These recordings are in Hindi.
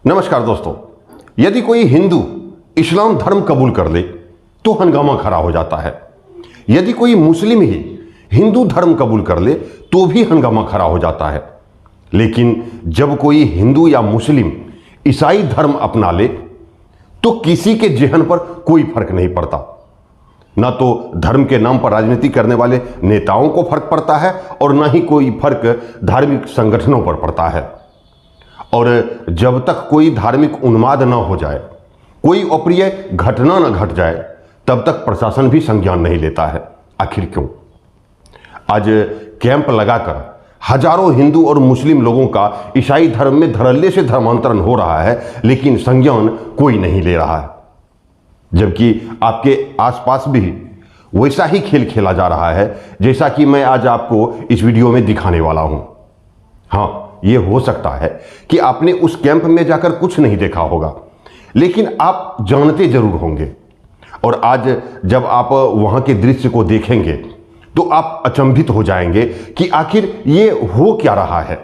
नमस्कार दोस्तों, यदि कोई हिंदू इस्लाम धर्म कबूल कर ले तो हंगामा खड़ा हो जाता है। यदि कोई मुस्लिम ही हिंदू धर्म कबूल कर ले तो भी हंगामा खड़ा हो जाता है। लेकिन जब कोई हिंदू या मुस्लिम ईसाई धर्म अपना ले तो किसी के जेहन पर कोई फर्क नहीं पड़ता। ना तो धर्म के नाम पर राजनीति करने वाले नेताओं को फर्क पड़ता है और ना ही कोई फर्क धार्मिक संगठनों पर पड़ता है। और जब तक कोई धार्मिक उन्माद न हो जाए, कोई अप्रिय घटना न घट जाए, तब तक प्रशासन भी संज्ञान नहीं लेता है। आखिर क्यों? आज कैंप लगाकर हजारों हिंदू और मुस्लिम लोगों का ईसाई धर्म में धड़ल्ले से धर्मांतरण हो रहा है, लेकिन संज्ञान कोई नहीं ले रहा है। जबकि आपके आसपास भी वैसा ही खेल खेला जा रहा है जैसा कि मैं आज आपको इस वीडियो में दिखाने वाला हूं। हाँ, ये हो सकता है कि आपने उस कैंप में जाकर कुछ नहीं देखा होगा, लेकिन आप जानते जरूर होंगे। और आज जब आप वहां के दृश्य को देखेंगे तो आप अचंभित हो जाएंगे कि आखिर ये हो क्या रहा है।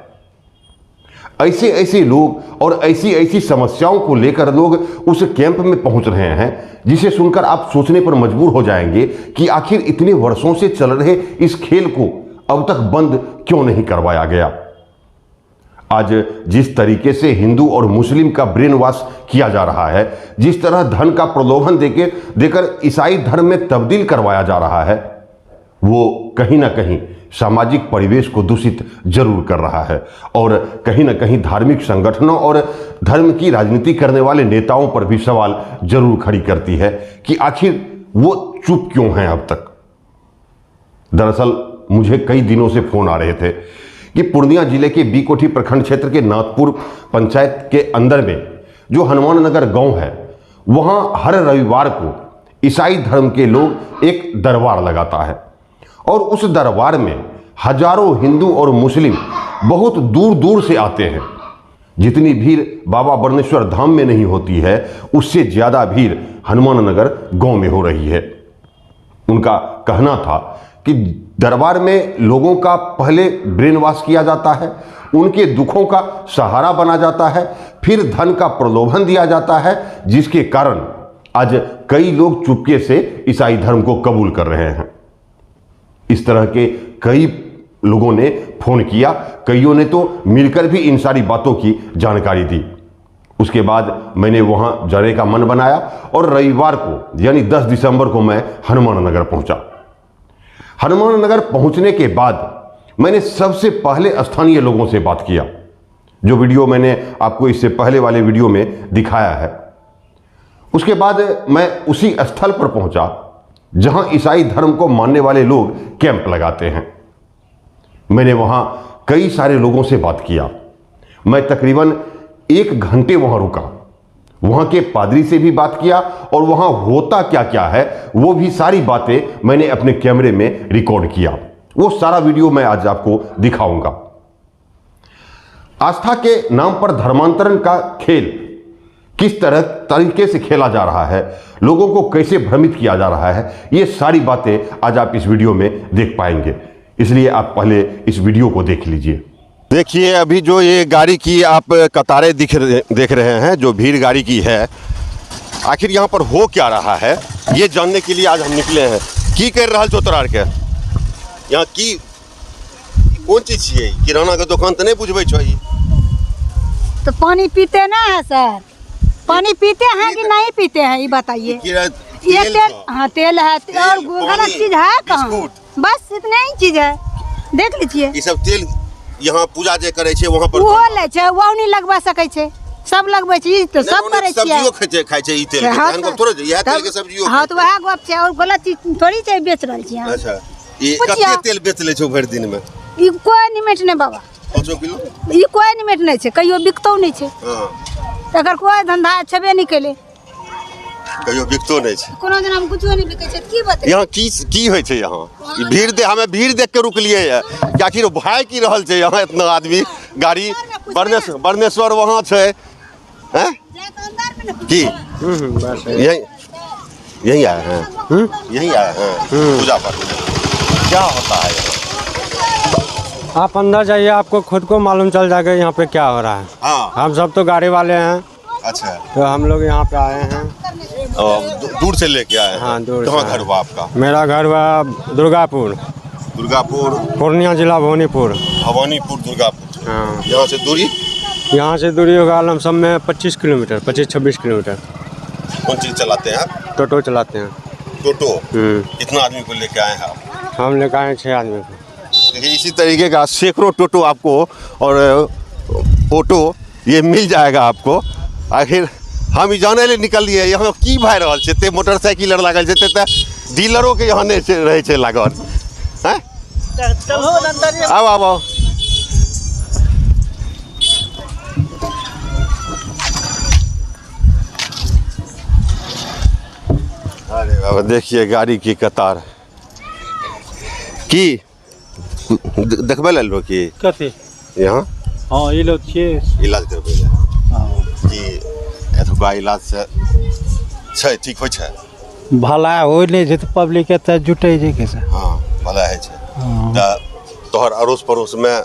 ऐसे ऐसे लोग और ऐसी ऐसी समस्याओं को लेकर लोग उस कैंप में पहुंच रहे हैं, जिसे सुनकर आप सोचने पर मजबूर हो जाएंगे कि आखिर इतने वर्षों से चल रहे इस खेल को अब तक बंद क्यों नहीं करवाया गया। आज जिस तरीके से हिंदू और मुस्लिम का ब्रेन वॉश किया जा रहा है, जिस तरह धन का प्रलोभन देकर ईसाई धर्म में तब्दील करवाया जा रहा है, वो कहीं ना कहीं सामाजिक परिवेश को दूषित जरूर कर रहा है और कहीं ना कहीं धार्मिक संगठनों और धर्म की राजनीति करने वाले नेताओं पर भी सवाल जरूर खड़ी करती है कि आखिर वो चुप क्यों हैं अब तक। दरअसल मुझे कई दिनों से फोन आ रहे थे कि पूर्णिया जिले के बीकोठी प्रखंड क्षेत्र के नाथपुर पंचायत के अंदर में जो हनुमान नगर गांव है, वहां हर रविवार को ईसाई धर्म के लोग एक दरबार लगाता है और उस दरबार में हजारों हिंदू और मुस्लिम बहुत दूर दूर से आते हैं। जितनी भीड़ बाबा बर्नेश्वर धाम में नहीं होती है, उससे ज्यादा भीड़ हनुमान नगर गांव में हो रही है। उनका कहना था कि दरबार में लोगों का पहले ब्रेन वॉश किया जाता है, उनके दुखों का सहारा बना जाता है, फिर धन का प्रलोभन दिया जाता है, जिसके कारण आज कई लोग चुपके से ईसाई धर्म को कबूल कर रहे हैं। इस तरह के कई लोगों ने फोन किया, कईयों ने तो मिलकर भी इन सारी बातों की जानकारी दी। उसके बाद मैंने वहां जाने का मन बनाया और रविवार को यानी 10 दिसंबर को मैं हनुमान नगर पहुंचा। हनुमान नगर पहुंचने के बाद मैंने सबसे पहले स्थानीय लोगों से बात किया, जो वीडियो मैंने आपको इससे पहले वाले वीडियो में दिखाया है। उसके बाद मैं उसी स्थल पर पहुंचा जहां ईसाई धर्म को मानने वाले लोग कैंप लगाते हैं। मैंने वहां कई सारे लोगों से बात किया। मैं तकरीबन 1 घंटे वहां रुका, वहां के पादरी से भी बात किया और वहां होता क्या क्या है वो भी सारी बातें मैंने अपने कैमरे में रिकॉर्ड किया। वो सारा वीडियो मैं आज आपको दिखाऊंगा। आस्था के नाम पर धर्मांतरण का खेल किस तरीके से खेला जा रहा है, लोगों को कैसे भ्रमित किया जा रहा है, ये सारी बातें आज आप इस वीडियो में देख पाएंगे। इसलिए आप पहले इस वीडियो को देख लीजिए। देखिए, अभी जो ये गाड़ी की आप कतारें देख रहे हैं, जो भीड़ गाड़ी की है, आखिर यहाँ पर हो क्या रहा है ये जानने के लिए आज हम निकले हैं। की कर रहा चौतरार के यहाँ की कौन चीज है? किराना का दुकान तो नहीं बुझबे छो? तो पानी पीते ना है सर, पानी पीते हैं कि नहीं पीते हैं ये बताइए। ये तेल, हाँ तेल है और गलत चीज है कहाँ? बस इतने ही चीज है, देख लीजिए। ये सब तेल यहाँ पूजा जे करे छे वहाँ पर वो ले छे, वो नहीं लगवा सके छे, सब लगवे छे तो सब करे छे। सब्जियों खाय छे ई तेल, ध्यान को थोड़े यह तेल के सब्जियों। हां तो वह गप छे और गलत चीज थोड़ी छे बेच रहल छी। अच्छा, ये कते तेल बेच ले छो भर दिन में? ई कोई निमेट नहीं बाबा, 5 किलो ई कोई निमेट नहीं छे, कहियो बिकतो नहीं छे। हां, अगर कोई धंधा छबे नहीं केले, कहियो बिकतो नहीं छे, कोनो दिन हम कुछो नहीं बिकै छे। की बता यहाँ की होय छे? यहाँ भीड़ हमें भीड़ देख के रुकलिए है कि आखिर भाई की रहल छे यहाँ इतना आदमी। गाड़ी बर्नेश्वर वहाँ छे हैं की यही आए हैं, यही आए हैं पूजा पर। क्या होता है यहाँ? आप अंदर जाइए, आपको खुद को मालूम चल जाएगा यहाँ पे क्या हो रहा है। हाँ। हम सब तो गाड़ी वाले हैं। अच्छा। तो हम लोग यहाँ पे आए हैं। दूर से लेके आए हैं? हाँ, दूर से। कहाँ घर हुआ आपका? मेरा घर हुआ दुर्गापुर, पूर्णिया जिला भवानीपुर। भवानीपुर दुर्गापुर। हाँ। यहाँ से दूरी? यहाँ से दूरी होगा लमसम में 25 किलोमीटर, 25-26 किलोमीटर। कौन चीज़ चलाते हैं आप? टोटो चलाते हैं। टोटो? कितना आदमी को लेके आए हैं आप? हम लेके आए 6 आदमी को। देखिए इसी तरीके का सैकड़ों टोटो आपको और ऑटो ये मिल जाएगा आपको। आखिर हम जाने ले निकल लिए यहाँ की भए रहल छै, ते मोटरसाइकिल लागल छै, ते डीलरों के यहाँ नहीं रहे छै लागल हैं। आओ आओ आओ। अरे बाबा देखिए गाड़ी की कतार की देखबे लो कि कथी यहाँ हाँ ये लोग छे इलाज करबे ले कि एतुका इलाज से छै ठीक होइ छै। भला हो नहीं छै तो पब्लिक एतऽ जुटै छै कैसे। हाँ भला है छै। त तोहर अड़ोस पड़ोस में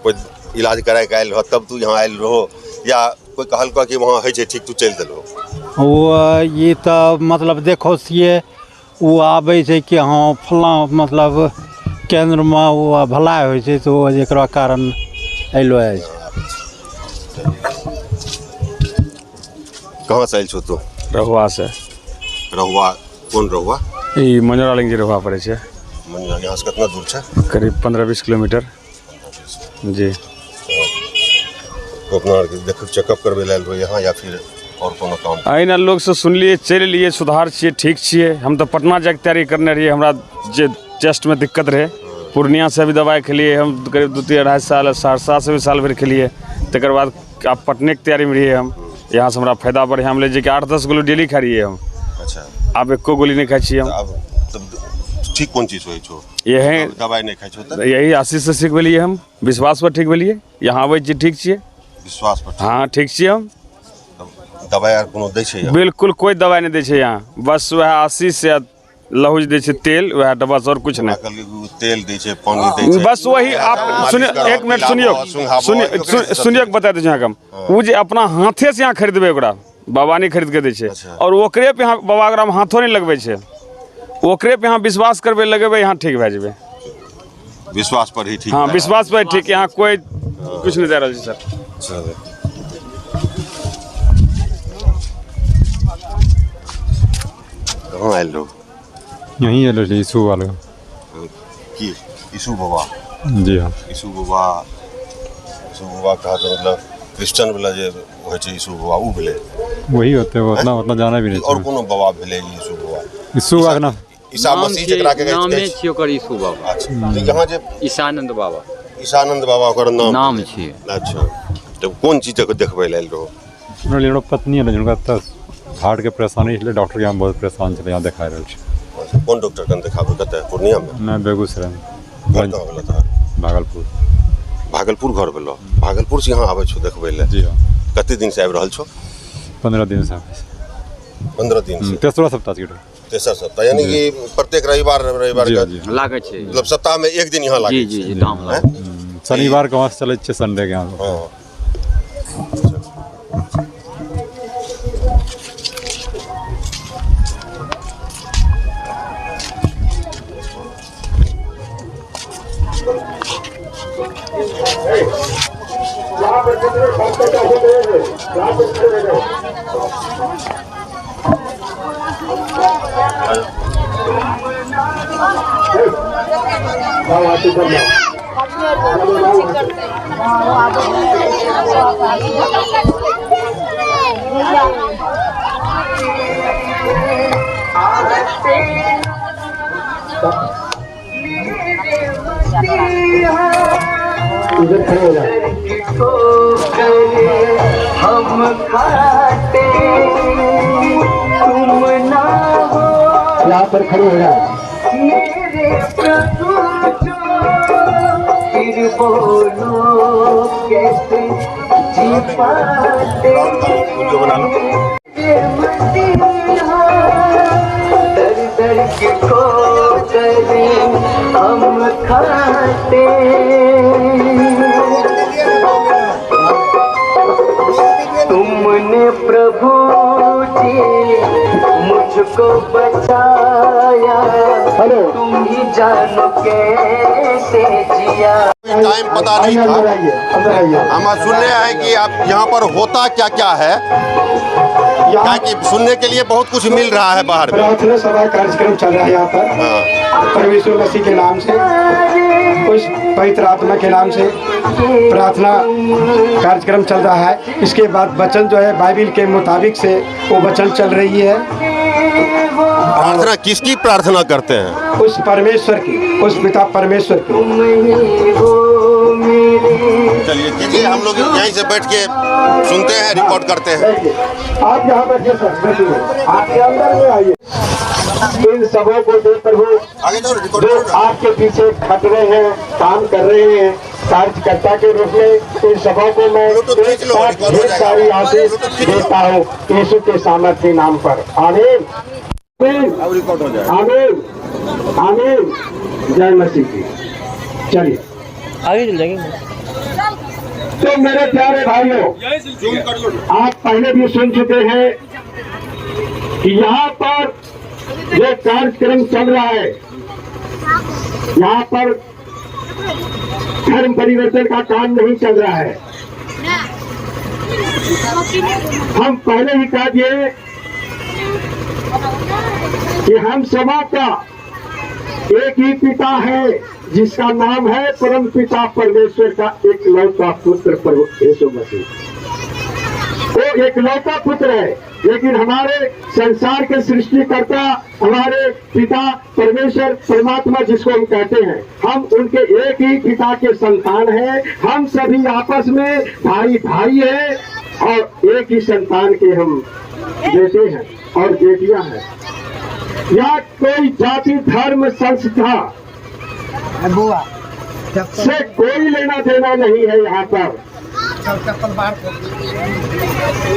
कोई इलाज कराए के आयल हो तब तू यहाँ आयल रहो या कोई कहल कि वहाँ है छै ठीक तू चल देलो? वो ये तो मतलब देखो छिए वो आबै छै कि हाँ फलां मतलब केंद्र में वो भलाई होइ छै तो एकरा कारण अइलो है। कहाँ से आयल छो तू? रहुआ से। रहुआ? कौन रहुआ? ई मंजरा लिंग रहुआ पड़े छे। यहाँ से कितना दूर छै? करीब 15-20 किलोमीटर जी। अपना देख चेकअप करबे लायल हो यहाँ या फिर और कोनो काम? अहिना लोग से सुनलिए चल लिए सुधार छिए ठीक छिए। हम तो पटना जाके तैयारी करने रहिए, हमरा जे चेस्ट में दिक्कत रहे। पूर्णिया से भी दवाई खेलिए हम करीब 2-2.5 साल, सहरसा से भी साल भर खेलिए। तकर बाद आप पटने की तैयारी में रहिए हम। यहाँ से हमरा फायदा बढ़े, हम ले जाके 8-10 गोली डेली खा रहिए हम। अच्छा। अब एको गोली नहीं खाई छिए हम। अब ठीक कौन चीज होइ छो? यही दवाई नहीं खाई छो त? यही आशीष से सीख भेलिए हम, विश्वास पर ठीक भेलिए। यहाँ आबै छी ठीक छिए। विश्वास पर? हाँ ठीक छिए हम। दवाई आर कोनो दै छै? बिल्कुल कोई दवाई नहीं दै छै यहाँ, बस वह आशीष से लहूज दै छै तेल, वह बस और कुछ नहीं। तेल दै छै, पानी दै छै, बस वही। आप सुनिए, एक मिनट सुनिए, सुनिए बता दे हम। वो जे अपना हाथे से यहाँ खरीदबे ओकरा, बाबा नहीं खरीद के दै छै। और ओकरे पे यहाँ बाबा अगर हम हाथों नहीं लगबै छै, ओकरे पे यहाँ विश्वास करबे लगेबे यहाँ ठीक भए जेबे। विश्वास पर ही ठीक? हाँ विश्वास पर ठीक। यहाँ कोई कुछ नहीं दे रहा है सर। कहाँ आयल रहो? यहीं है लोग ईसू वाले की यीशु बाबा? जी हाँ। यीशु बाबा कहा तो मतलब क्रिश्चियन वाला जे होइ छै यीशु बाबा उ भेलै? वही होते हैं, उतना जाना भी नहीं। और कोनो बाबा भेलै यीशु बाबा? ईसू का ना ईसा मसीह जेकरा के नाम छै ओकर यीशु बाबा। अच्छा। तो यहाँ जे ईसानंद बाबा? ईसानंद बाबा ओकर नाम छै। अच्छा। तो कौन चीज को देखबै लेल रहो? लोग पत्नी है जिनका हार्ट के परेशानी, इसलिए डॉक्टर के यहाँ बहुत परेशान थे, यहाँ दिखा रहे थे। कौन डॉक्टर कन दिखाबे? कतऽ? पूर्णिया में? मैं बेगूसराय में। घर कहाँ भेलो था? भागलपुर। भागलपुर घर भेलो? भागलपुर से यहाँ आबै छो देखबै ले? जी हाँ। कते दिन से आबि रहल छो? 15 दिन से। 15 दिन से? तेसरा सप्ताह की? तेसर सप्ताह, यानी कि प्रत्येक रविवार का लागै छै, मतलब सप्ताह में एक दिन यहाँ लागै छै? जी जी दाम लागै। शनिवार के वहाँ से चले छे संडे के यहाँ। हाँ। हम खाते तुम ना हो, यहाँ पर खड़े हो जाए मेरे प्रभु फिर बोलो कैसे जी पाते दर दर के को करें हम खाते तुमने प्रभु जी मुझको बचाया, हेलो तुम ही जानो कैसे जिया। टाइम पता नहीं था। हम सुन रहे हैं कि आप यहाँ पर होता क्या क्या है, क्या कि सुनने के लिए बहुत कुछ मिल रहा है बाहर में। प्रार्थना सभा कार्यक्रम चल रहा है यहाँ पर, परमेश्वर मसीह के नाम से, कुछ पवित्र आत्मा के नाम से प्रार्थना कार्यक्रम चल रहा है। इसके बाद वचन जो है बाइबिल के मुताबिक से वो वचन चल रही है। प्रार्थना किसकी प्रार्थना करते हैं? उस परमेश्वर की, उस पिता परमेश्वर की। चलिए कीजिए, हम लोग यहीं से बैठ के सुनते हैं, रिकॉर्ड करते हैं। आप यहाँ बैठिए सर, बैठिए, आपके अंदर में आइए। इन सबों को दे प्रभु जो आपके पीछे खट रहे हैं, काम कर रहे हैं कार्यकर्ता के रूप में, इन सबों को मैं ढेर सारी आशीष देता हूँ यीशु के सामर्थ्य नाम पर। आमीन आमीन आमीन। जय मसीह की। चलिए आगे चल जाएंगे। तो मेरे प्यारे भाइयों, आप पहले भी सुन चुके हैं कि यहाँ पर जो कार्यक्रम चल रहा है, यहाँ पर धर्म परिवर्तन का काम नहीं चल रहा है। हम पहले ही कह दिए कि हम सभा का एक ही पिता है जिसका नाम है परम पिता परमेश्वर का एक लौता पुत्र प्रभु यीशु मसीह। वो एक लौता पुत्र है, लेकिन हमारे संसार के सृष्टिकर्ता हमारे पिता परमेश्वर परमात्मा जिसको हम कहते हैं, हम उनके एक ही पिता के संतान हैं। हम सभी आपस में भाई भाई हैं और एक ही संतान के हम बेटे हैं और बेटियां हैं। या कोई जाति धर्म संस्था से कोई लेना देना नहीं है। यहाँ पर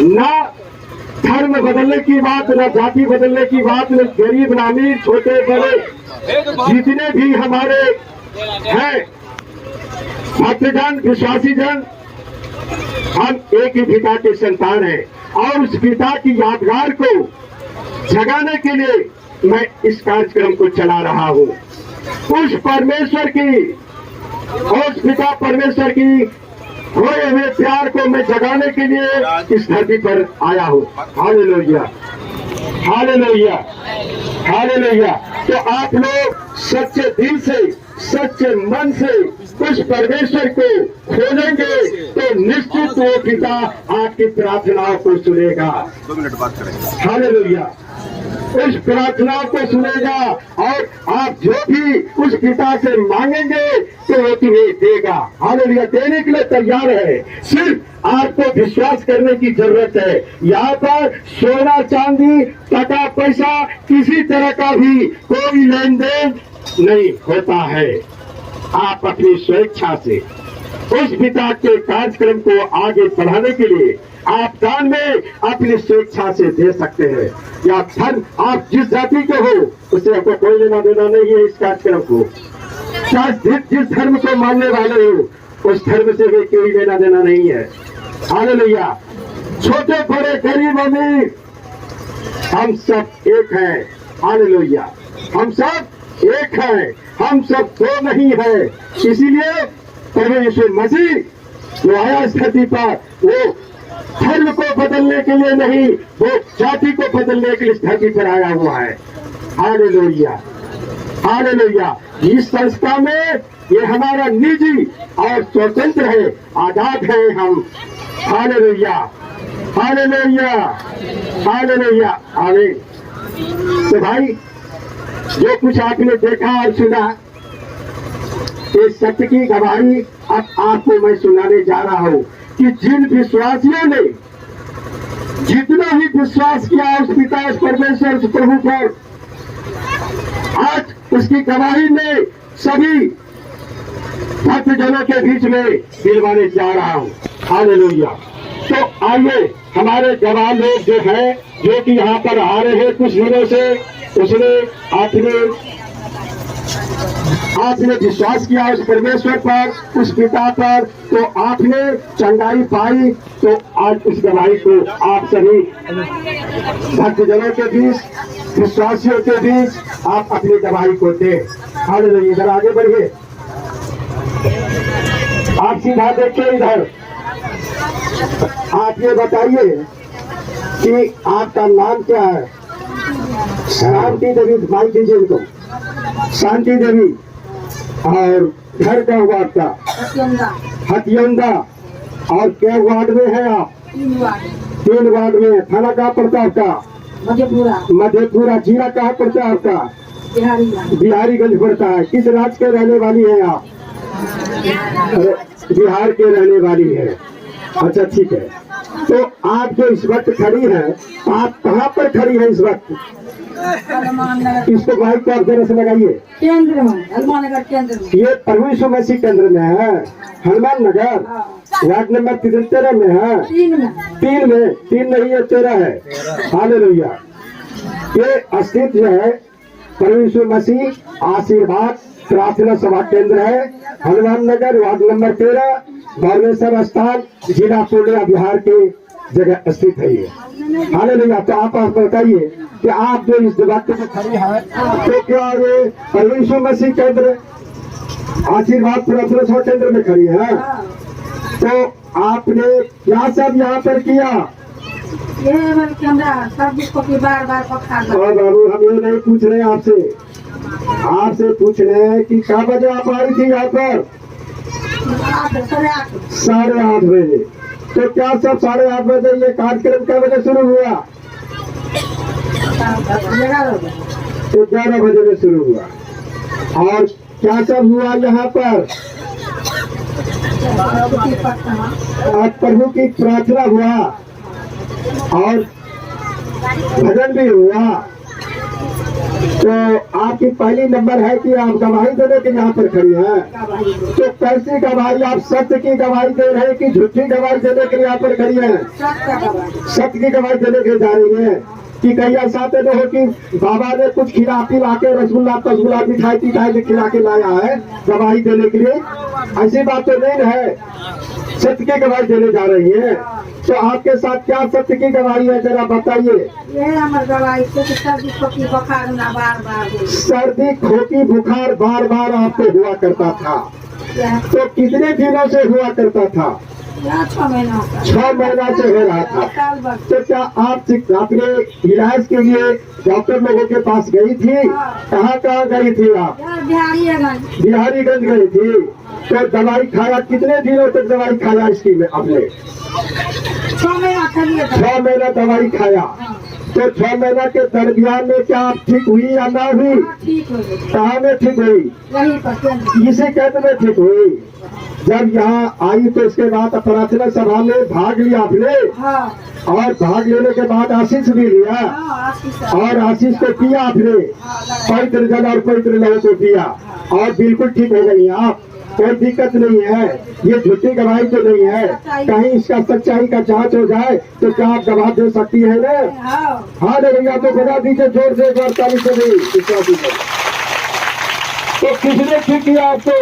ना धर्म बदलने की बात, न जाति बदलने की बात, न गरीब न अमीर, छोटे बड़े जितने भी हमारे हैं भक्तजन विश्वासी जन, हम एक ही पिता के संतान हैं। और उस पिता की यादगार को जगाने के लिए मैं इस कार्यक्रम को चला रहा हूँ। उस परमेश्वर की, उस पिता परमेश्वर की खोए हुए प्यार को मैं जगाने के लिए इस धरती पर आया हूँ। Hallelujah hallelujah hallelujah. तो आप लोग सच्चे दिल से, सच्चे मन से उस परमेश्वर को खोलेंगे तो निश्चित वो पिता आपकी प्रार्थनाओं को सुनेगा। 2 मिनट बात करेंगे। हालेलुया। उस प्रार्थनाओं को सुनेगा और आप जो भी उस पिता से मांगेंगे तो वो तुम्हें देगा। हालेलुया। देने के लिए तैयार है, सिर्फ आपको विश्वास करने की जरूरत है। यहाँ पर सोना चांदी टका पैसा किसी तरह का भी कोई लेन देन नहीं होता है। आप अपनी स्वेच्छा से उस पिता के कार्यक्रम को आगे बढ़ाने के लिए आप दान में अपनी स्वेच्छा से दे सकते हैं। या धर्म, आप जिस जाति के हो उससे आपको कोई लेना देना नहीं है इस कार्यक्रम को। चाहे जिस धर्म को मानने वाले हो उस धर्म से भी कोई लेना देना नहीं है। हालेलुया। छोटे बड़े गरीब अमीर हम सब एक हैं। हालेलुया। हम सब एक हैं, हम सब दो नहीं है। इसीलिए परमेश्वर मसीह जो आया इस धरती पर, वो धर्म को बदलने के लिए नहीं, वो जाति को बदलने के लिए इस धरती पर आया हुआ है। Hallelujah hallelujah. इस संस्था में ये हमारा निजी और स्वतंत्र है, आजाद है हम। हालेलुया हालेलुया हालेलुया आमीन। तो भाई, जो कुछ आपने देखा और सुना, इस सत्य की गवाही अब आपको मैं सुनाने जा रहा हूँ कि जिन विश्वासियों ने जितना ही विश्वास किया उस पिता, उस परमेश्वर, उस प्रभु पर, आज उसकी गवाही में सभी भक्तजनों के बीच में दिलवाने जा रहा हूँ। हालेलुया। तो आइए, हमारे गवाह लोग जो है, जो कि यहाँ पर आ रहे हैं कुछ दिनों से, उसने अपने आपने विश्वास किया उस परमेश्वर पर, उस पिता पर, तो आपने चंगाई पाई। तो आज उस गवाही को आप सभी भक्तजनों के बीच, विश्वासियों के बीच आप अपनी गवाही को दें। हालेलुया। इधर आगे बढ़िए, आप सीधा देखिए इधर। आप ये बताइए कि आपका नाम क्या है? शांति देवी, माइक दीजिए इनको। शांति देवी। और घर क्या हुआ आपका? हथियंदा। और क्या वार्ड में है आप? 3 वार्ड में। थाना कहाँ पड़ता है आपका? मधेपुरा। जिला कहाँ पड़ता है आपका? बिहारीगंज पड़ता है। किस राज्य के रहने वाली है आप? बिहार के रहने वाली है। अच्छा ठीक है। तो आप जो इस वक्त खड़ी है, आप कहाँ पर खड़ी है इस वक्त? इसको माइक को आप जरा से लगाइए। केंद्र में, हनुमान नगर केंद्र में। ये प्रभु यीशु मसीह केंद्र में है, हनुमान नगर वार्ड नंबर 13 में है। 3 में 3 नहीं है, 13 है। हालेलुया। ये स्थित जो है प्रभु यीशु मसीह आशीर्वाद प्रार्थना सभा केंद्र है, हनुमान नगर वार्ड नंबर 13, भुवनेश्वर स्थान, जिला पूर्णिया, बिहार के जगह स्थित है ये। हालेलुया। तो आप बताइए कि आप जो इस वक्त में खड़ी है, तो क्या ये प्रभु यीशु मसीह केंद्र आशीर्वाद प्रार्थना सभा केंद्र में खड़ी है? तो आपने क्या सब यहाँ पर किया? बार और बाबू हम ये नहीं पूछ रहे हैं आपसे पूछ रहे हैं कि क्या बजे आप आई थी यहाँ पर? 8:30 बजे। तो क्या सब 8:30 बजे ये कार्यक्रम क्या बजे शुरू हुआ? 11 बजे में शुरू हुआ। और क्या सब हुआ यहाँ पर? आज प्रभु की प्रार्थना हुआ और भजन भी हुआ। तो आपकी पहली नंबर है कि आप गवाही देने के यहाँ पर खड़ी हैं। तो कैसी गवाही? आप सत्य की गवाही दे रहे हैं कि झूठी गवाही देने के लिए यहाँ पर खड़ी हैं? सत्य की गवाही देने के जा रही है कि कहीं ऐसा तो नहीं हो कि बाबा ने कुछ खिला पिला के रसगुल्ला मिठाई खिला के लाया है गवाही देने के लिए? ऐसी बात तो नहीं है। सत्य की गवाही देने जा रही है। तो आपके साथ क्या सत्य की गवाही है, जरा बताइए। सर्दी खोखी बुखार बार बार आपको हुआ करता था, तो कितने दिनों से हुआ करता था? 6 महीना से हो रहा था। तो क्या आप अपने इलाज के लिए डॉक्टर लोगों के पास गई थी? कहाँ गई थी आप? बिहारीगंज गई थी। तो दवाई खाया? कितने दिनों तक दवाई खाया इसकी में आपने? 6 महीना दवाई खाया। तो 6 महीना के दरमियान में क्या आप ठीक हुई या ना हुई? कहाँ में ठीक हुई? इसी केंद्र में ठीक हुई। जब यहाँ आई तो इसके बाद प्रार्थना सभा में भाग लिया आपने? और भाग लेने के बाद आशीष भी लिया और आशीष को पिया आपने, पवित्र जल और पवित्र लहू को पिया और बिल्कुल ठीक हो गई आप। कोई दिक्कत नहीं है। ये झूठी गवाही तो नहीं है। कहीं इसका सच्चाई का जांच हो जाए तो क्या आप गवाह दे सकती है ना? हाँ भैया, तो बता दीजिए जोर से, 48 से नहीं। तो किसने ठीक किया आपको?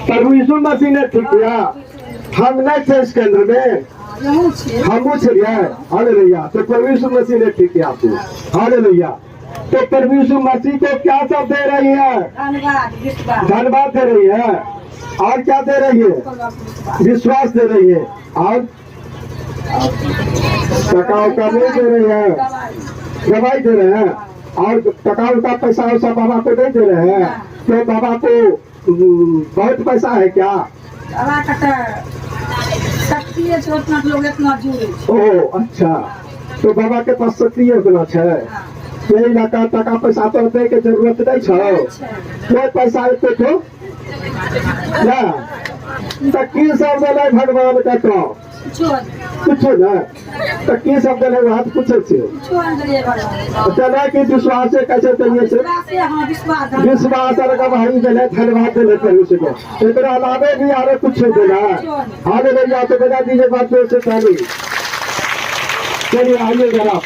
प्रभु यीशु मसीह ने ठीक किया। हम नहीं थे इस केंद्र में, हम पूछ रहे हैं। हालेलुया। तो प्रभु यीशु मसीह ने ठीक किया आपको। हालेलुया। तो प्रभु यीशु मसीह को क्या सब दे रही है? धन्यवाद दे रही है। और क्या दे रही है? विश्वास दे रही है। और टका उका नहीं दे रही है, गवाही दे रहे हैं। और टका उका पैसा वैसा बाबा को नहीं दे रहे हैं। तो बाबा को बहुत पैसा है क्या? ओह अच्छा। तो बाबा के पास शक्ति है उतना है। यही इलाका टका पैसा तो दे के जरूरत नहीं है। कोई पैसा है तो की सब दिले भगवान का कहो कुछ न तो की सब दिले हाथ पूछे चला कि विश्वास से कैसे करिए से विश्वास और गवाही दिले, धन्यवाद दिले प्रभु से। इतना अलावे भी आगे कुछ देना आगे नहीं जा तो बता दीजिए बात से पहले। चलिए आइए जरा।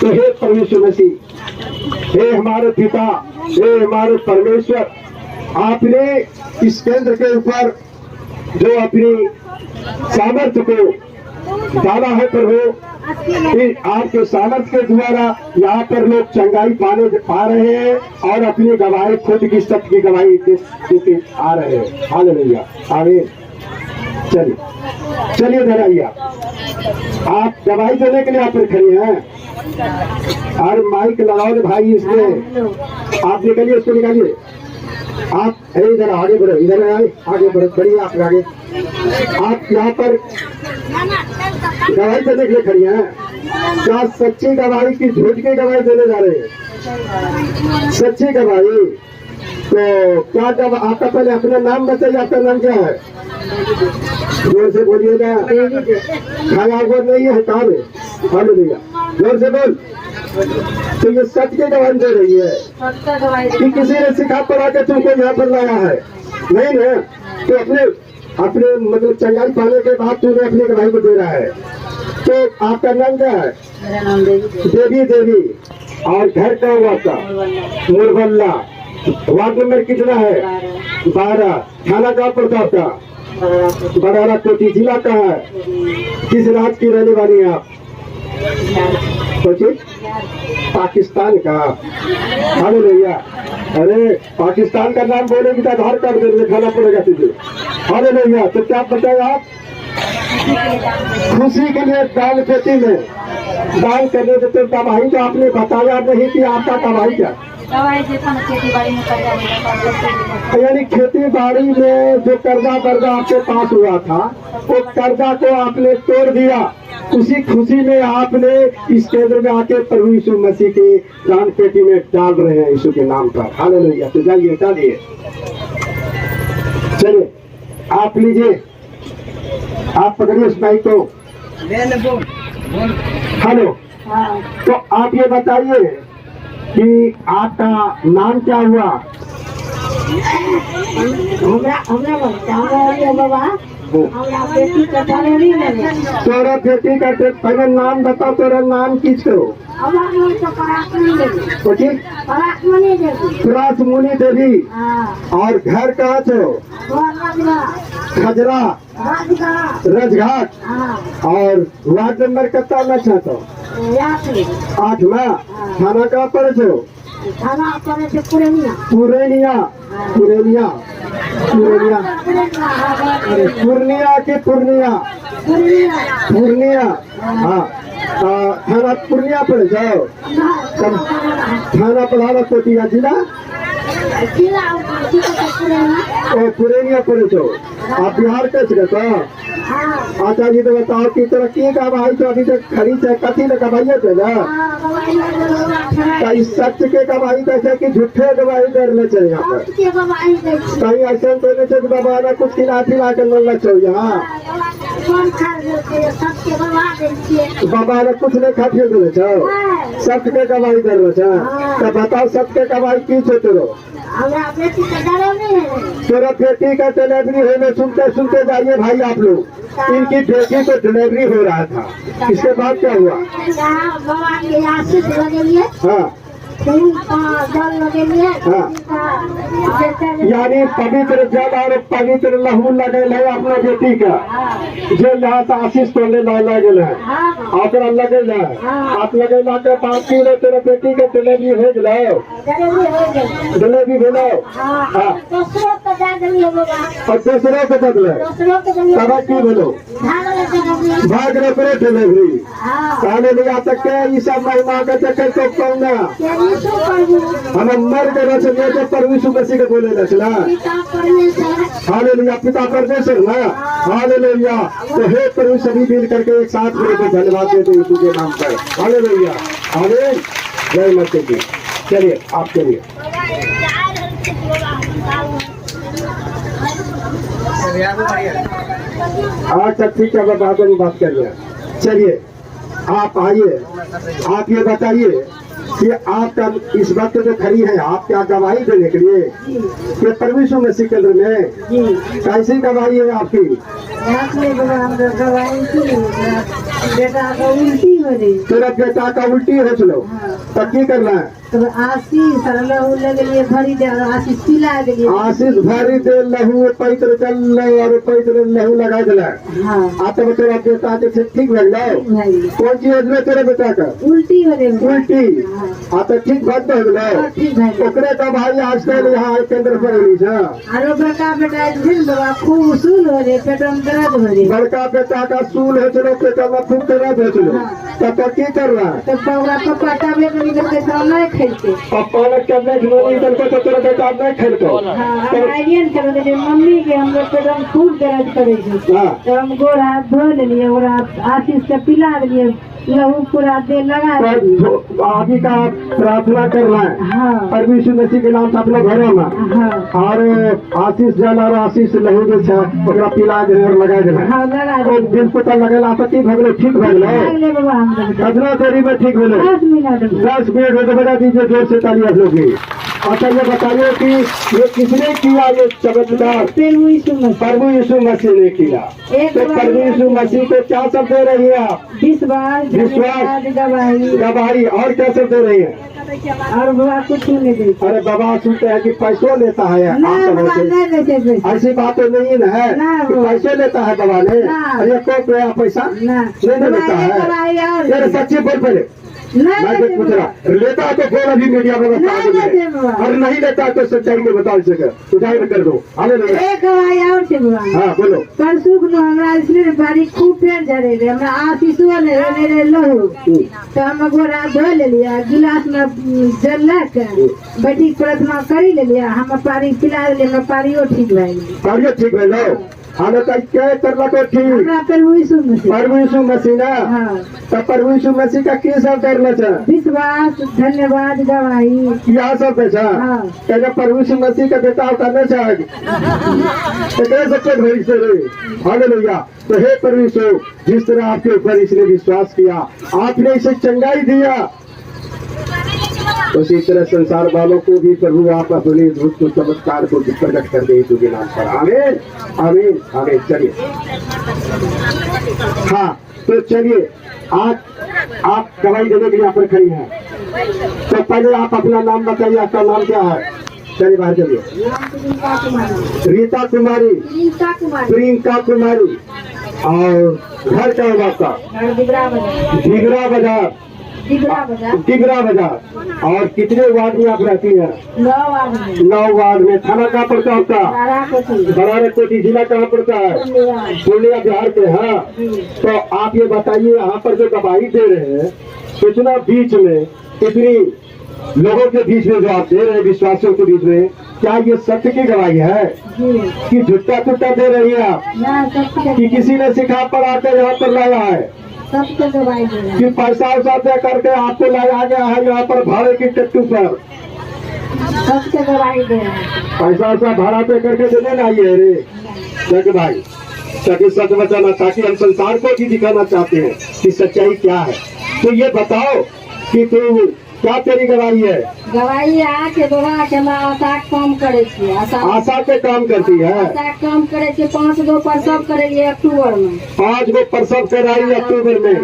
तो हे परमेश्वर मसीह, हे हमारे पिता, हे हमारे परमेश्वर, आपने इस केंद्र के ऊपर जो अपनी सामर्थ्य को डाला है प्रभु, आपके सामर्थ्य के द्वारा यहाँ पर लोग चंगाई पा रहे हैं और अपनी गवाही, खुद की सत्य की गवाही देते आ रहे हैं। हालेलुया, आमीन। चलिए चलिए धराइए, आप गवाही देने के लिए यहाँ पर खड़े हैं। और माइक लगाओ भाई, इसमें आप निकलिए, इसको निकालिए। आप इधर आगे बढ़ो, इधर आगे बढ़ो, बढ़िए आप आगे। आप यहाँ पर गवाही देने के लिए खड़ी हैं। क्या सच्ची गवाही की झूठ की गवाही देने जा रहे हैं? सच्ची गवाही। तो क्या जब आपका पहले अपना नाम बताइए, आपका नाम क्या है? जोर से बोलिएगा, खाया हुआ नहीं है, काम है। हालेलुया, जोर से बोल। तो ये सच की गवाही दे रही है कि किसी ने सिखा पढ़ा के तुमको यहाँ पर लाया है? नहीं ना। तो अपने मतलब चंगाई पाने के बाद तूने अपनी गवाही को दे रहा है। तो आपका नाम क्या है? मेरा नाम देवी। देवी। और घर का हुआ आपका? मुरबल्ला। वार्ड नंबर कितना है? 12। थाना कहाँ पड़ता आपका? बड़ारा कोटी। जिला कहाँ है? किस राज्य की रहने वाली है आप? पाकिस्तान का। हालेलुया। अरे पाकिस्तान का नाम बोलेगी तो आधार कार्ड दिखाना पड़ेगा तुझे। हालेलुया। तो क्या बताए आप? खुशी के लिए दान पेटी में दान करने देते गवाही। तो आपने बताया नहीं कि आपका गवाही क्या? खेती बाड़ी में यानी खेती बाड़ी में जो कर्जा आपके पास हुआ था, वो कर्जा को आपने तोड़ दिया। उसी खुशी में आपने इस केंद्र में आके प्रभु यीशु मसीह के दान पेटी में डाल रहे हैं, यीशु के नाम पर। हालेलुया। तो जाइए, डालिए। चलिए आप लीजिए, आप पकड़िए उस माइक को। हेलो। तो आप ये बताइए कि आपका नाम क्या हुआ? तोरा बेटी का पहले नाम बताओ। तेरा नाम किसको? परासमुनि देवी। और घर कहाँ छो? खजरा रजघाट। और वार्ड नंबर कितना में छो? 8वां। थाना कहाँ पर छो? पुरेनिया। अरे पूर्णिया की पूर्णिया। हाँ, थाना पूर्णिया पर जाओ। थाना पढ़ाना कोटिया। जिला पुरेनिया पर जाओ। आप बिहार कैसे गए? अच्छा जी, तो बताओ कि तरह की गवाही तो अभी तक खड़ी है, कथी न गवाइए थे ना? कहीं सत्य के गवाही कैसे कि झूठे गवाही करने चाहिए यहाँ पर? कहीं ऐसे देने चाहिए बाबा ना कुछ खिला पिला कर मिलना चाहिए। हाँ, बाबा ने कुछ नहीं खा पी देने चाहिए, सत्य के गवाही करना चाहिए। तो बताओ सत्य के गवाही की छो तेरो? तेरा बेटी का डिलीवरी होने सुनते सुनते जाइए भाई आप लोग। इनकी बेटी को डिलीवरी हो रहा था, इसके बाद क्या हुआ? हाँ, यानी पवित्र जल और पवित्र लहू लगे है अपना बेटी का, जो यहाँ से आशीष तोड़ने लगे है और लगे जाए। आप लगे के बाद की तेरे बेटी के डिलीवरी भेज लो, डिलीवरी भेलो। हाँ, और दूसरों को बदले तब की बोलो भाग रहे डिलीवरी कहने लिया तक ये सब महिमा का चक्कर तो कहूँगा हम मर के रचना जो प्रभु यीशु मसीह के बोले रचना। हालेलुया, पिता परमेश्वर ना। हालेलुया। तो हे प्रभु सभी मिल करके एक साथ मेरे को धन्यवाद देते यीशु के नाम पर। हालेलुया, आमीन, जय मसीह की। चलिए आप चलिए। अच्छा ठीक है, बात करिए। चलिए आप आइए, आप ये बताइए कि आपका इस वक्त जो खड़ी है आप क्या गवाही देने के लिए कि प्रभु यीशु मसीह केंद्र में कैसी गवाही है आपकी? बेटा का उल्टी हो रही तेरा बेटा का उल्टी हो चलो तब की करना है? तो आशीष लहू लगे भरी दे आशीष पिला दिए आशीष भरी दे लहू पैत्र चल और पैत्र लहू लगा दिला। हाँ आ तब तेरा बेटा के ठीक भग जाओ। कौन चीज है तेरे बेटा का? उल्टी हो रही उल्टी। आ तो ठीक भग गए ओकरे का भाई आजकल यहाँ केंद्र पर आरो बड़का बेटा बाबा खूब सूल हो रहे पेट में दर्द हो रही बड़का बेटा का सूल हो चलो पेट में खूब दर्द हो चलो तब की कर रहा है? तो पापा टैबलेट निकल के नहीं खेलते पापा ने टैबलेट निकल के तो तेरा बेटा नहीं खेलते आइडियन कर दे मम्मी के हम लोग पेट में खूब दर्द करे तो हम गोड़ हाथ धो लिए और आशीष से पिला दिए लहू पूरा दे लगा आगे का प्रार्थना करना है। हाँ प्रभु यीशु मसीह के नाम से अपने घरों में हाँ और आशीष जल और आशीष लहू जो है ओकरा पिला दे और लगा देना। हाँ लगा और दिन पता लगेला तो की भगले ठीक भगले अगले बाबा हम लोग कितना देरी में ठीक भगले? 10 मिनट में तो बजा दीजिए जोर से ताली आप लोग की। अच्छा ये बताइए कि ये किसने किया ये चमत्कार? प्रभु यीशु मसीह ने किया। तो प्रभु यीशु मसीह को क्या सब दे रही है आप? विश्वास गवाही और क्या सब दे रही है? और बाबा कुछ नहीं दे। अरे बाबा सुनते हैं कि पैसों लेता है ऐसी बात तो नहीं है कि पैसे लेता है बाबा ने? अरे को पैसा नहीं लेता है? अरे सच्ची बोल पहले मैं पूछ रहा लेता है तो बोल अभी मीडिया में बता और नहीं लेता है तो सच्चाई में बता सके उठाई कर दो। एक गवाही और थे बाबा। हाँ बोलो। परसों को हमरा इसलिए बारी खूब पेट झरे रहे हमरा आशीष वाले रे लहू तो हम गोरा धो ले लिया गिलास में जल लेके बैठी प्रार्थना करी ले लिया हम पानी पिला ले मैं पारियो ठीक भेलो हमें तो क्या करना तो ठीक प्रभु यीशु मसीह ना तो प्रभु यीशु मसीह का की सब करना चाहिए? विश्वास धन्यवाद गवाही यहाँ सब पैसा क्या प्रभु यीशु मसीह का बेटा करना चाहिए सबसे भरी से हालेलुया। तो हे प्रभु यीशु जिस तरह आपके ऊपर इसने विश्वास किया आपने इसे चंगाई दिया उसी तरह संसार वालों को भी प्रभु आप अपने अद्भुत को चमत्कार को प्रकट कर दे तुझे नाम पर। आमीन आमीन आमीन। चलिए हाँ तो चलिए आज आप गवाही देने के लिए यहाँ पर खड़ी हैं तो पहले आप अपना नाम बताइए। आपका नाम क्या है? चलिए बाहर चलिए। रीता कुमारी प्रियंका कुमारी और घर क्या होगा आपका? टिगरा बाजार। और कितने वार्ड में आप रहती हैं? 9 वार्ड में। थाना कहाँ पड़ता है आपका? बरारकोटी। जिला कहाँ पड़ता है? पूर्णिया बिहार के। हाँ तो आप ये बताइए यहाँ पर जो गवाही दे रहे हैं इतना बीच में इतनी लोगों के बीच में जो आप दे रहे हैं विश्वासियों के बीच में क्या ये सत्य की गवाही है कि झुट्टा दे रही है आप कि किसी ने सिखा पढ़ा कर यहाँ पर लाया है कि पैसा उसा दे करके आपको लाया गया है यहाँ पर भाड़े की टट्टू पर? पैसा उसा भाड़ा पे करके देने ना आइए रे जग भाई ताकि सच बचाना ताकि हम संसार को भी दिखाना चाहते हैं कि सच्चाई क्या है। तो ये बताओ कि तू क्या तेरी गवाही है? गवाही आके बाबा के मैं आशा काम करे छी। आशा के काम करती है? आशा काम करे छी। 5 गो प्रसव करेंगे अक्टूबर में। 5 गो प्रसव कराई अक्टूबर में।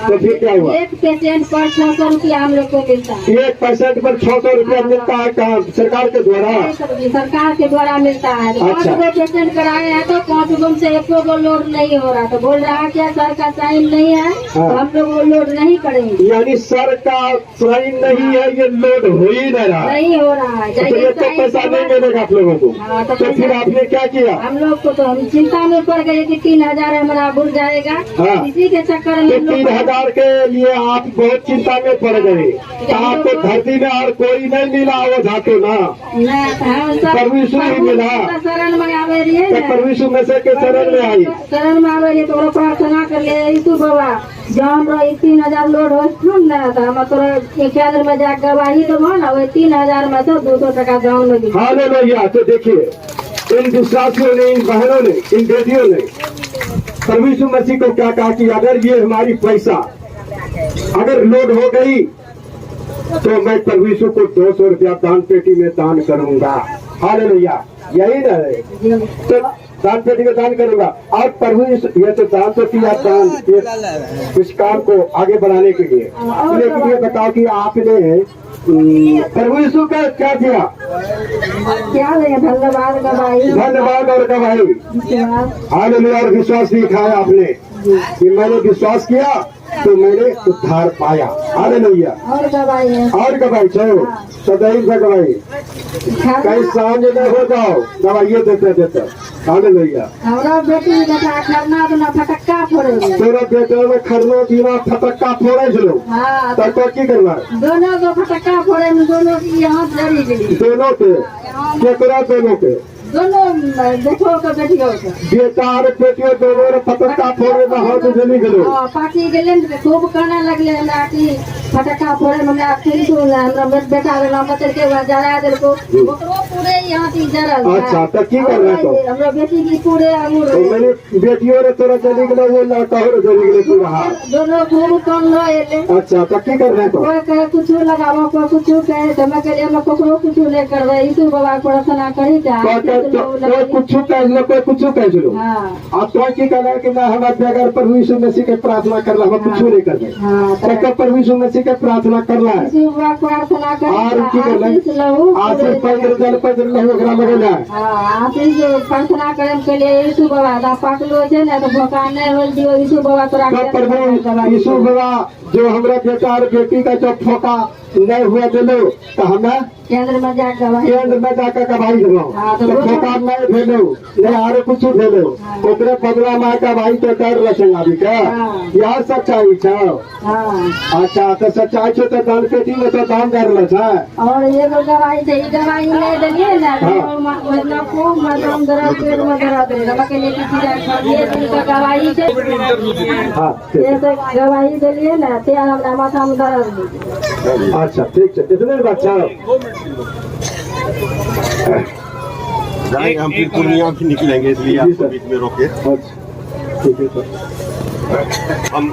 तो फिर क्या हुआ? एक पेशेंट पर 600 रुपया हम लोग को मिलता है। एक पेशेंट पर 600 रुपया मिलता है कहाँ? सरकार के द्वारा? सरकार के द्वारा मिलता है। 5 गो पेशेंट कराए हैं तो 5 गो से 1 गो लोड नहीं हो रहा तो बोल रहा है क्या सर का साइन नहीं है तो हम लोग वो लोड नहीं करेंगे। यानी सर का साइन नहीं है ये लोड हो ही नहीं हो रहा है। तो ये तो पैसा नहीं मिलेगा आप लोगों को। तो फिर आपने क्या किया? हम लोग को तो हम चिंता में पड़ गए कि 3000 हमारा बुल जाएगा। इसी के चक्कर में 3000 के लिए आप बहुत चिंता में पड़ गए। आपको धरती में और कोई नहीं मिला वो धातु ना प्रभु यीशु ही मिला। शरण में आवे रही प्रभु यीशु में से के शरण में आई शरण में आवे रही तो प्रार्थना कर ले यीशु बाबा जो हमरा 3000 लोड हो ना था हम तोरा केंद्र में जा गवाही देबो ना वो 3000 में से 200 टका दान में दी। हालेलुया। तो देखिए इन विश्वासियों ने इन बहनों ने इन बेटियों ने प्रभु यीशु मसीह को क्या कहा कि अगर ये हमारी पैसा अगर लोड हो गई तो मैं प्रभु यीशु को 200 रुपया दान पेटी में दान करूंगा। हालेलुया, यही ना है, तो दान पेटी में दान करूंगा। और प्रभु यीशु, ये तो दान तो किया, दान इस काम को आगे बढ़ाने के लिए। लेकिन ये बताओ कि आपने प्रभु यीशु का क्या किया? क्या है? धन्यवाद गवाही, धन्यवाद और गवाही। हालेलुया, और विश्वास दिखाया आपने कि मैंने विश्वास किया तो मैंने उद्धार पाया। हालेलुया, और गवाही है, और गवाही चलो सदैव का गवाही, कहीं सांझ न हो जाओ, गवाही देते देते। हालेलुया, हमारा बेटी बेटा खरना बिना फटक्का फोड़े, तेरा बेटे में खरना बिना फटक्का फोड़े चलो। हाँ, तो की करना है? दोनों को फटक्का फोड़े में दोनों की यहाँ जड़ी गई, दोनों के केकरा, दोनों के, दोनों देखो के बेटियों के, बेटा और बेटियों दोनों ने फटक्का फोड़े में हाथ जली गलो। पार्टी गेले खूब कहने लगले हमरा कि फटक्का फोड़े में हमरा किंतु हमरा बेटा के नाम बचल के जरा देल को ओकरो पूरे यहाँ की जरल। अच्छा, तो की करना है? तो हमरा बेटी की पूरे अंगूर, तो मैंने बेटियों ने तोरा जली गलो, वो लड़का हो जली गलो पूरा हाथ। दोनों खूब कम रहे। अच्छा, तो की करना है? तो कोई कहे कुछ लगावो, कोई कुछ कहे तो मैं कहलिए हम ककरो कुछ नहीं करबे, यीशु बाबा को प्रार्थना करी जा। कोई कुछ कह लो, कोई कुछ कह लो। आप तो की कहना है कि ना हम बगैर प्रभु यीशु मसीह के प्रार्थना कर हम कुछ नहीं करबे। तो प्रभु यीशु मसीह के प्रार्थना करना है, यीशु बाबा को प्रार्थना करी और की करना है? आज से पवित्र जल पवित्र लहू ओकरा लगेला। हां, आप प्रार्थना करे के लिए यीशु बाबा दा पाकलो छे ना तो भोका नहीं होल दियो, यीशु बाबा तोरा तो प्रभु यीशु बाबा जो हमरा बेटा और बेटी का जो फोका नहीं हुआ दिलो, तो हमें केंद्र में जाकर गवाही दो। तो फोका नहीं भेलो, नहीं आरे कुछ भेलो, ओकरे बदला में गवाही तो कर रचना भी क्या? यह सच्चाई छो। अच्छा, तो सच्चाई छो तो दान पेटी में तो दान कर ले छे। और ये गवाही दे, गवाही नहीं देलिए ना मतलब को मतलब दर्द पेट में दर्द है, हम के लिए किसी ये तो गवाही छे। हां, ये तो गवाही देलिए ना, ते हमरा माथा में दर्द। अच्छा, ठीक है, इतने बच्चा जाएंगे हम, फिर पूर्णिया भी निकलेंगे, इसलिए आपको बीच में रोके। अच्छा, ठीक है सर। हम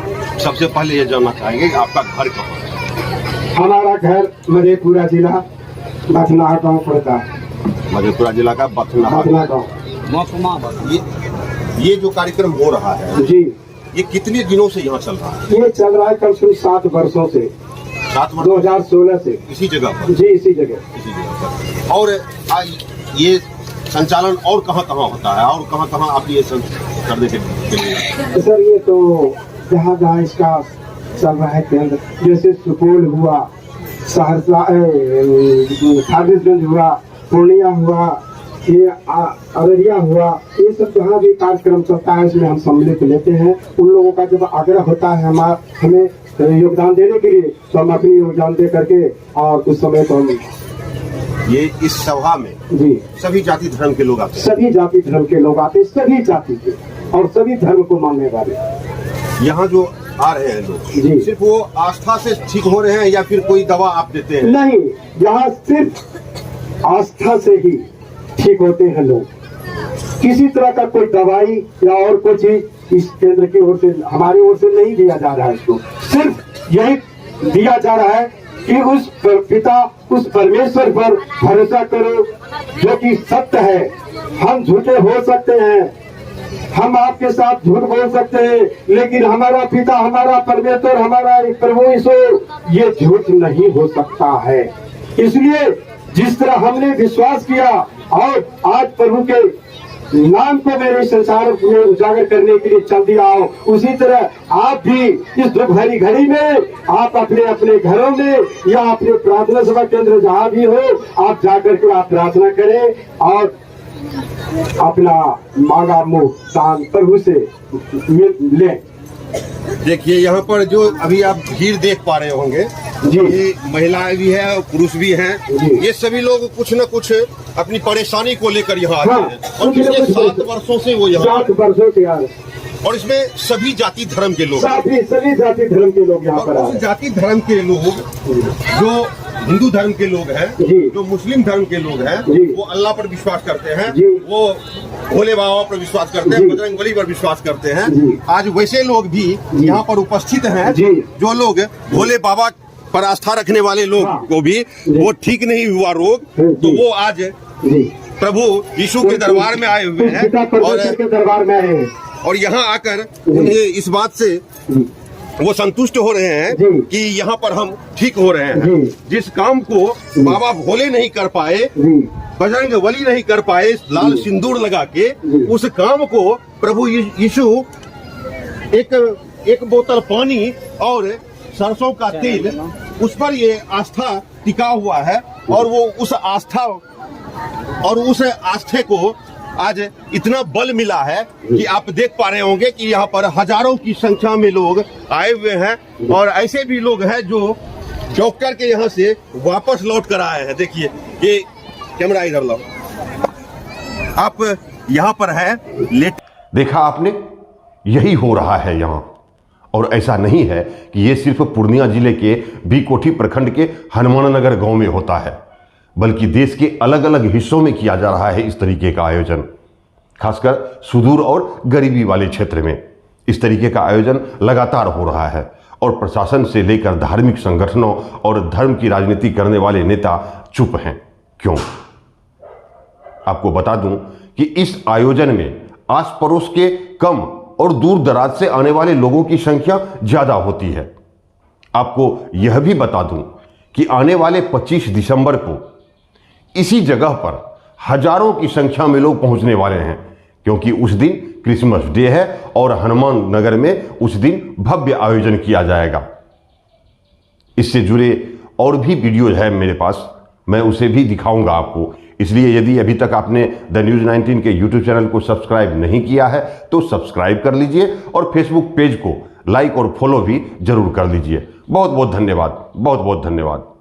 सबसे पहले ये जानना चाहेंगे कि आपका घर कहाँ है? हमारा घर मधेपुरा जिला बथनाहा गाँव पड़ता है। मधेपुरा जिला का बथनाहा गाँव। ये जो कार्यक्रम हो रहा है जी, ये कितने दिनों से यहाँ चल रहा है? ये चल रहा है कम से कम 7 वर्षों से, 7 वर्ष 2016 से इसी जगह पर। जी, इसी जगह। और आज ये संचालन और कहाँ कहाँ होता है, और कहाँ कहाँ आप ये करने के लिए? सर ये तो जहाँ जहाँ इसका चल रहा है केंद्र, जैसे सुपौल हुआ, सहरसा, फारबिसगंज हुआ, पूर्णिया हुआ, ये अररिया हुआ, ये सब जहाँ भी कार्यक्रम चलता है इसमें हम सम्मिलित लेते हैं। उन लोगों का जब आग्रह होता है हमें योगदान देने के लिए, तो हम अपनी योगदान दे करके, और उस समय तो हम ये इस सभा में जी सभी जाति धर्म के लोग आते हैं। सभी जाति धर्म के लोग आते हैं, सभी जाति के और सभी धर्म को मानने वाले। यहाँ जो आ रहे हैं जी। लोग, सिर्फ वो आस्था से ठीक हो रहे हैं या फिर कोई दवा आप देते हैं? नहीं, यहाँ सिर्फ आस्था से ही ठीक होते हैं लोग। किसी तरह का कोई दवाई या और कोई चीज इस केंद्र की ओर से, हमारी ओर से नहीं दिया जा रहा है। इसको सिर्फ यही दिया जा रहा है कि उस पिता, उस परमेश्वर पर भरोसा करो जो कि सत्य है। हम झूठे हो सकते हैं, हम आपके साथ झूठ बोल सकते हैं, लेकिन हमारा पिता, हमारा परमेश्वर, हमारा प्रभु यीशु, ये झूठ नहीं हो सकता है। इसलिए जिस तरह हमने विश्वास किया और आज प्रभु के नाम को मेरे संसार में उजागर करने के लिए चल दिया हो, उसी तरह आप भी इस दुख भरी घड़ी में आप अपने अपने घरों में या अपने प्रार्थना सभा केंद्र जहाँ भी हो, आप जाकर के आप प्रार्थना करें और अपना मांगा मुंह दान प्रभु से ले। देखिए यहाँ पर जो अभी आप भीड़ देख पा रहे होंगे, ये महिलाएं भी है और पुरुष भी हैं। ये सभी लोग कुछ न कुछ अपनी परेशानी को लेकर यहाँ आते हैं और पिछले 7 वर्षों से वो यहाँ 7 वर्षों से आ रहे, और इसमें सभी जाति धर्म के लोग, सभी जाति धर्म के लोग यहाँ पर आ रहे। जाति धर्म के लोग जो हिंदू धर्म के लोग हैं, जो मुस्लिम धर्म के लोग हैं, वो अल्लाह पर विश्वास करते हैं, वो भोले बाबा पर विश्वास करते हैं, बजरंगबली पर विश्वास करते हैं। आज वैसे लोग भी यहाँ पर उपस्थित हैं जो लोग भोले बाबा पर आस्था रखने वाले लोग को भी वो ठीक नहीं हुआ रोग, तो वो आज प्रभु यीशु के दरबार में आए हुए हैं के दरबार में आए हैं और यहाँ आकर उन्हें इस बात से वो संतुष्ट हो रहे हैं कि यहाँ पर हम ठीक हो रहे हैं। जिस काम को बाबा भोले नहीं कर पाए, बजरंग बली नहीं कर पाए लाल सिंदूर लगा के, उस काम को प्रभु यीशु एक बोतल पानी और सरसों का तेल, उस पर ये आस्था टिका हुआ है और वो उस आस्थे को आज इतना बल मिला है कि आप देख पा रहे होंगे कि यहाँ पर हजारों की संख्या में लोग आए हुए हैं और ऐसे भी लोग हैं जो डॉक्टर के यहाँ से वापस लौट कर आए हैं। देखिए ये कैमरा इधर लाओ, आप यहाँ पर है लेट। देखा आपने, यही हो रहा है यहाँ। और ऐसा नहीं है कि ये सिर्फ पूर्णिया जिले के बीकोठी प्रखंड के हनुमान नगर गांव में होता है, बल्कि देश के अलग अलग हिस्सों में किया जा रहा है इस तरीके का आयोजन। खासकर सुदूर और गरीबी वाले क्षेत्र में इस तरीके का आयोजन लगातार हो रहा है और प्रशासन से लेकर धार्मिक संगठनों और धर्म की राजनीति करने वाले नेता चुप हैं। क्यों? आपको बता दूं कि इस आयोजन में आस पड़ोस के कम और दूर दराज से आने वाले लोगों की संख्या ज्यादा होती है। आपको यह भी बता दूं कि आने वाले 25 दिसंबर को इसी जगह पर हजारों की संख्या में लोग पहुंचने वाले हैं, क्योंकि उस दिन क्रिसमस डे है और हनुमान नगर में उस दिन भव्य आयोजन किया जाएगा। इससे जुड़े और भी वीडियो है मेरे पास, मैं उसे भी दिखाऊंगा आपको। इसलिए यदि अभी तक आपने द न्यूज़ 19 के यूट्यूब चैनल को सब्सक्राइब नहीं किया है तो सब्सक्राइब कर लीजिए और फेसबुक पेज को लाइक और फॉलो भी जरूर कर लीजिए। बहुत बहुत धन्यवाद, बहुत बहुत धन्यवाद।